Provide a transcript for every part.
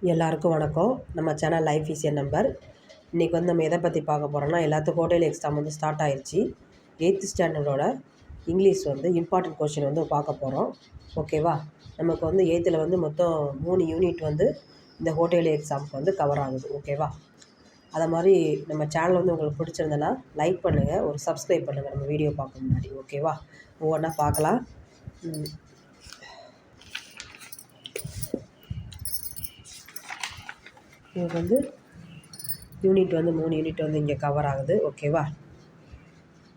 எல்லாருக்கும் வணக்கம். நம்ம channel life is a number. இன்றைக்கி வந்து நம்ம எதை பற்றி பார்க்க போகிறோம்னா, எல்லாத்துக்கும் குவார்ட்டர்லி எக்ஸாம் வந்து ஸ்டார்ட் ஆயிடுச்சு. 8th ஸ்டாண்டர்டோட இங்கிலீஷ் வந்து இம்பார்ட்டன்ட் கொஸ்டின் வந்து பார்க்க போகிறோம். ஓகேவா? நமக்கு வந்து 8th வந்து மொத்தம் 3 யூனிட் வந்து இந்த குவார்ட்டர்லி எக்ஸாமுக்கு வந்து கவர் ஆகுது. ஓகேவா? அதை மாதிரி நம்ம சேனல் வந்து உங்களுக்கு பிடிச்சிருந்தனா லைக் பண்ணுங்கள், ஒரு சப்ஸ்கிரைப் பண்ணுங்கள் நம்ம வீடியோ பார்க்க முன்னாடி. ஓகேவா? ஒவ்வொன்றா பார்க்கலாம். இதுக்கு வந்து யூனிட் வந்து 3 யூனிட் வந்து இங்கே கவர் ஆகுது. ஓகேவா?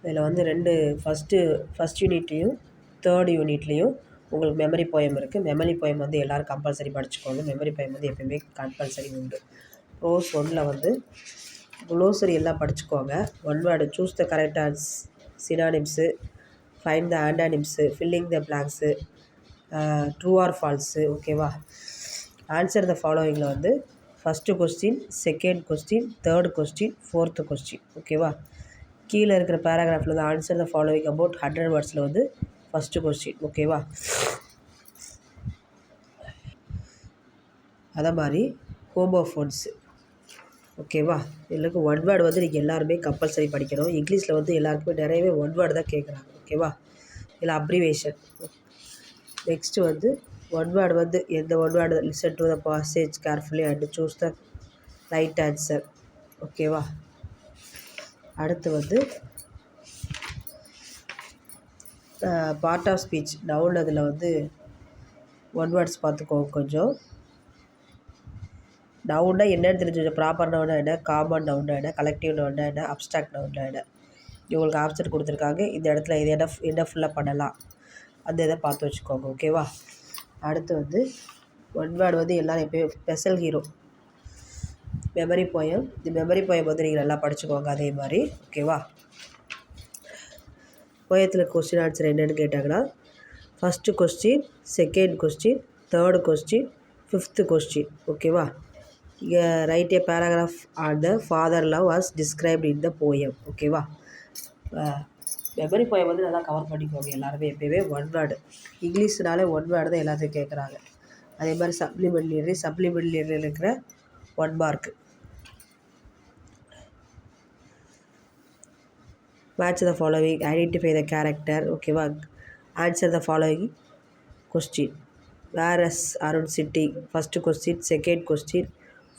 இதில் வந்து ஃபஸ்ட் யூனிட்லேயும் 3rd யூனிட்லேயும் உங்களுக்கு மெமரி போயம் இருக்குது. மெமரி போயம் வந்து எல்லோரும் கம்பல்சரி படிச்சுக்கோங்க. மெமரி போயம் வந்து எப்போயுமே கம்பல்சரி உண்டு. ப்ரோஸ் 1ல் வந்து குளோசரி எல்லாம் படிச்சுக்கோங்க. One word choose the correct synonyms, find the antonyms, filling the blanks, true or false. ஓகேவா? ஆன்சர் த ஃபாலோவிங்கில் வந்து first question, second question, 3rd question, 4th question. ஓகேவா? கீழே இருக்கிற பேராகிராஃபில் வந்து ஆன்சர் த ஃபாலோவிங் அபவுட் 100 வேர்ட்ஸில் வந்து ஃபஸ்ட்டு கொஸ்டின். ஓகேவா? அதை மாதிரி ஹோமோஃபோன்ஸு. ஓகேவா? இதுக்கு ஒன் வேர்டு வந்து நீங்கள் எல்லாருமே கம்பல்சரி படிக்கணும். இங்கிலீஷில் வந்து எல்லாருக்குமே நிறையவே ஒன் வேர்டு தான் கேட்குறாங்க. ஓகேவா? இல்லை அப்ரிவேஷன். நெக்ஸ்ட்டு வந்து ஒன் வேர்டு வந்து எந்த one word listen to the passage carefully and choose the right answer. ஓகேவா? அடுத்து வந்து பார்ட் ஆஃப் ஸ்பீச் நவுன், அதில் வந்து ஒன் வேர்ட்ஸ் பார்த்துக்கோங்க. கொஞ்சம் நவுன்னா என்னென்னு தெரிஞ்சு, ப்ராப்பர் நவுன்னா என்ன, காமன் நவுன்னா என்ன, கலெக்டிவ் நவுன்னா என்ன, அப்ஸ்ட்ராக்ட் நவுன்னா என்ன, இவங்களுக்கு ஆப்ஷன் கொடுத்துருக்காங்க. இந்த இடத்துல இது என்ன ஃபுல்லாக பண்ணலாம், அந்த இதை பார்த்து வச்சுக்கோங்க. ஓகேவா? அடுத்து வந்து ஒன் வேர்டு வந்து எல்லோரும் எப்போயும் ஸ்பெஷல் ஹீரோ, மெமரி போயம். இந்த மெமரி போயம் வந்து நீங்கள் நல்லா படிச்சுக்கோங்க. அதே மாதிரி ஓகேவா? போயத்தில் கொஸ்டின் ஆன்சர் என்னென்னு கேட்டாங்கன்னா, first question, second question, 3rd question, 5th question. ஓகேவா? இங்கே write a paragraph on the father love was described in the poem. ஓகேவா? மெமரி போயம் வந்து நல்லா கவர் பண்ணிக்கோங்க எல்லாருமே. எப்போயுமே ஒன் வேர்டு, இங்கிலீஷ்னாலே ஒன் வேர்டு தான் எல்லாத்தையும் கேட்குறாங்க. அதே மாதிரி சப்ளிமெண்ட்ரி இருக்கிற 1 mark. Match the following, identify the character. ஓகேவா? Answer the following question. Where is Arun sitting? First question, second question,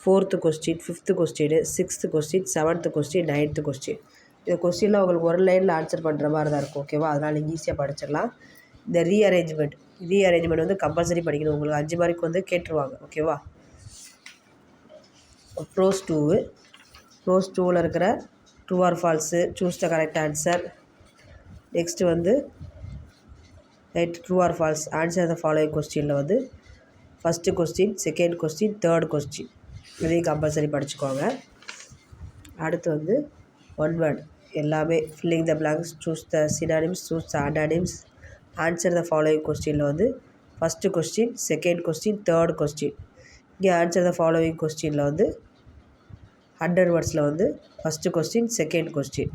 4th question, 5th question, 6th question, 7th question, 9th question. இந்த கொஸ்டினில் உங்களுக்கு ஒரு லைனில் ஆன்சர் பண்ணுற மாதிரி தான் இருக்கும். ஓகேவா? அதனால் நீங்கள் ஈஸியாக படிச்சிடலாம். இந்த ரீஅரேஞ்ச்மெண்ட் வந்து கம்பல்சரி படிக்கணும். உங்களுக்கு 5 மார்க் வந்து கேட்டுருவாங்க. ஓகேவா? ப்ரோஸ் 2வில் இருக்கிற true or false, choose the correct answer. Next வந்து write true or false, answer the following கொஸ்டினில் வந்து first question, second question, 3rd question. இதையும் கம்பல்சரி படிச்சுக்கோங்க. அடுத்து வந்து ஒன் வேர்டு எல்லாமே filling the blanks, choose the synonyms, choose the antonyms, answer the following கொஸ்டினில் வந்து first question, second question, 3rd question. இங்கே ஆன்சர் த ஃபாலோவிங் கொஸ்டினில் வந்து 100 வேர்ட்ஸில் வந்து first question, second question.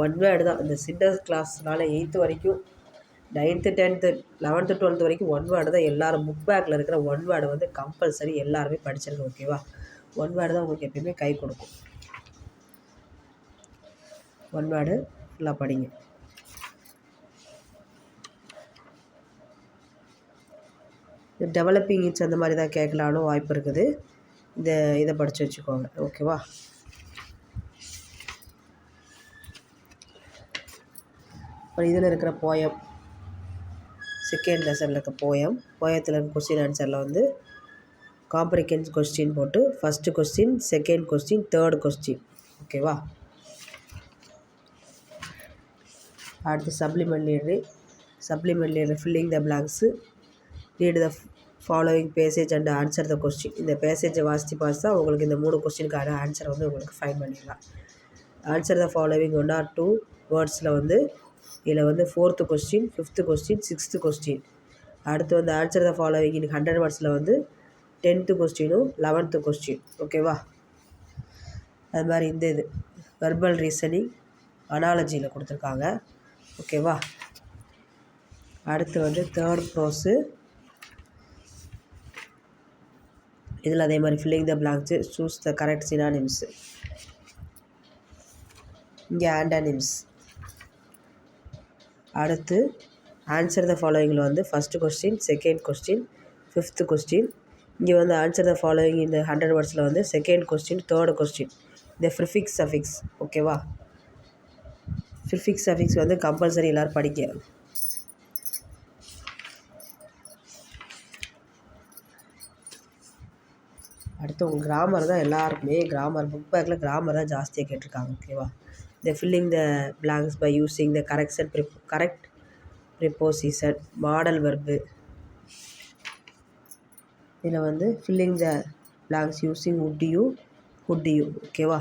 One word தான். இந்த சின்ன கிளாஸ்னால 8th வரைக்கும், 9th 10th 11th 12th வரைக்கும் ஒன் வேர்டு தான். எல்லோரும் புக் பேக்கில் இருக்கிற ஒன் வேர்டு வந்து கம்பல்சரி எல்லாருமே படிச்சிருங்க. ஓகேவா? ஒன் வேர்டு தான் உங்களுக்கு எப்பயுமே கை கொடுக்கும். ஒன் வேர்டு ஃபுல்லாக படிங்க. டெவலப்பிங் இட்ஸ் அந்த மாதிரி தான் கேட்கலான்னு வாய்ப்பு இருக்குது. இதை படித்து வச்சுக்கோங்க. ஓகேவா? அப்புறம் இதில் இருக்கிற போயம், செகண்ட் லெசனில் இருக்க போயத்தில் இருக்க கொஸ்டின் ஆன்சரில் வந்து காம்ப்ரிஹென்ஸ் கொஸ்டின் போட்டு first question, second question, 3rd question. ஓகேவா? அடுத்து supplementary filling the blanks, read the following passage and answer the question. இந்த பேசேஜை பார்த்தா உங்களுக்கு இந்த 3 கொஸ்டினுக்கான ஆன்சர் வந்து உங்களுக்கு ஃபைண்ட் பண்ணிடலாம். ஆன்சர் த ஃபாலோவிங் 1 or 2 வேர்ட்ஸில் வந்து இதில் வந்து 4th question, 5th question, 6th question. அடுத்து வந்து ஆன்சர் த ஃபாலோவிங் இன் 100 வேர்ட்ஸில் வந்து 10th கொஸ்டினும் 11th கொஸ்டின். ஓகேவா? அது மாதிரி இந்த இது வெர்பல் ரீசனிங் அனாலஜியில் கொடுத்துருக்காங்க. ஓகேவா? அடுத்து வந்து 3rd ப்ரோஸு, இதில் அதே மாதிரி filling the blanks choose the correct synonyms. இங்கே ஆண்டனிம்ஸ். அடுத்து ஆன்சர் த ஃபாலோயிங்கில் வந்து first question, second question, fifth question. இங்கே வந்து ஆன்சர் த ஃபாலோயிங் இந்த 100 வேர்ட்ஸில் வந்து செகண்ட் கொஸ்டின், தேர்டு கொஸ்டின். இந்த ப்ரிஃபிக்ஸ் சஃபிக்ஸ் ஓகேவா. ப்ரிஃபிக்ஸ் சஃபிக்ஸ் வந்து கம்பல்சரி எல்லோரும் படிக்க. அடுத்து உங்கள் கிராமர் தான் எல்லாருக்குமே கிராமர் புக் பேக்கில் கிராமர் தான் ஜாஸ்தியாக கேட்டிருக்காங்க ஓகேவா. இந்த filling the blanks by using the correct preposition, modal verb. இதில் வந்து filling the blanks using would you ஓகேவா.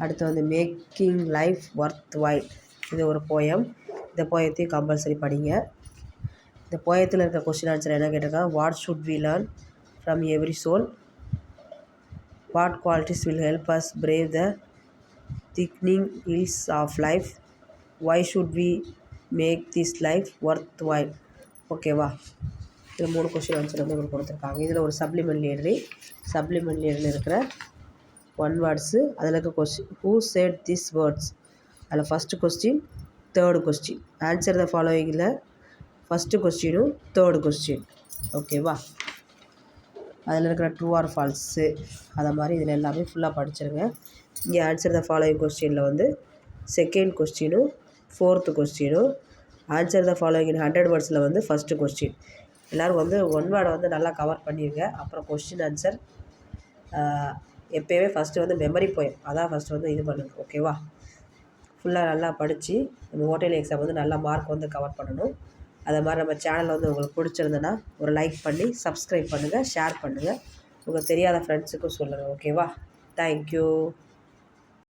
அடுத்து வந்து மேக்கிங் லைஃப் ஒர்த் வைல். இது ஒரு போயம். இந்த போயத்தையும் கம்பல்சரி படிங்க. இந்த போயத்தில் இருக்க கொஸ்டின் ஆன்சர் என்ன கேட்டிருக்காங்க. What should we learn from every soul, what qualities will help us brave the thickening hills of life, why should we make this life worthwhile ஓகேவா. இது 3 கொஸ்டின் ஆன்சர் வந்து உங்களுக்கு கொடுத்துருக்காங்க. இதில் ஒரு சப்ளிமெண்ட்லியில் இருக்கிற 1 வேர்ட்ஸு, அதில் இருக்க question who said this words. அதில் first question, third question. Answer the ஃபாலோயிங்கில் ஃபஸ்ட்டு கொஸ்டினும் தேர்டு கொஸ்டின் ஓகேவா. அதில் இருக்கிற ட்ரூ ஆர் ஃபால்ஸு அதை மாதிரி இதில் எல்லாமே ஃபுல்லாக படிச்சிருங்க. இங்கே ஆன்சர் த ஃபாலோயிங் கொஸ்டினில் வந்து செகண்ட் கொஸ்டினும் ஃபோர்த்து கொஸ்டினும், ஆன்சர் த ஃபாலோயிங் 100 வேர்ட்ஸில் வந்து ஃபஸ்ட்டு கொஸ்டின். எல்லோரும் வந்து 1 வேர்டை வந்து நல்லா கவர் பண்ணிடுங்க. அப்புறம் கொஸ்டின் ஆன்சர் எப்போயுமே ஃபஸ்ட்டு வந்து மெமரி போயும் அதான் ஃபஸ்ட்டு வந்து இது பண்ணுங்க ஓகேவா. ஃபுல்லாக நல்லா படித்து நம்ம ஓட்டையில் எக்ஸாம் வந்து நல்லா மார்க் வந்து கவர் பண்ணணும். அதை மாதிரி நம்ம சேனல் வந்து உங்களுக்கு பிடிச்சிருந்ததுன்னா ஒரு லைக் பண்ணி சப்ஸ்கிரைப் பண்ணுங்கள், ஷேர் பண்ணுங்கள், உங்கள் தெரியாத ஃப்ரெண்ட்ஸுக்கும் சொல்லுங்கள் ஓகேவா. தேங்க்யூ.